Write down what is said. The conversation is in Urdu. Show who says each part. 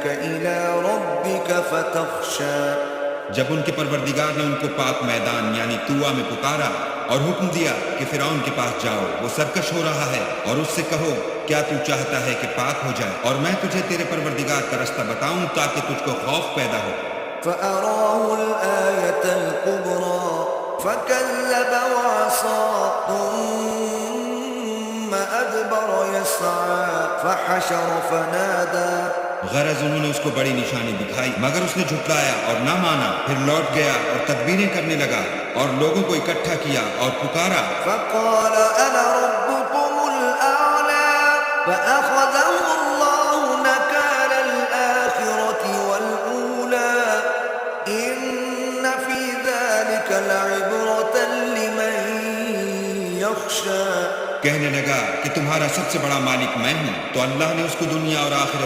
Speaker 1: يهديك إلى ربك فتخشى
Speaker 2: جب ان کے پروردگار نے ان کو پاک میدان یعنی طوا میں پکارا اور حکم دیا کہ فرعون کے پاس جاؤ، وہ سرکش ہو رہا ہے، اور اس سے کہو کیا تو چاہتا ہے کہ پاک ہو جائے اور میں تجھے تیرے پروردگار کا رستہ بتاؤں تاکہ تجھ کو خوف پیدا ہو۔
Speaker 1: فأراه الآية الكبرى فكذب وعصى ثم أدبر يسعى فحشر فنادى
Speaker 2: غرض انہوں نے اس کو بڑی نشانی دکھائی مگر اس نے جھٹلایا اور نہ مانا، پھر لوٹ گیا اور تدبیریں کرنے لگا اور لوگوں کو اکٹھا کیا اور پکارا،
Speaker 1: فقال أنا ربكم الأعلى فأخذه الله نكال الآخرة والأولى إن في ذلك لعبرة لمن يخشى۔
Speaker 2: کہنے لگا کہ تمہارا سب سے بڑا مالک میں ہوں، تو اللہ نے اس کو دنیا اور آخرت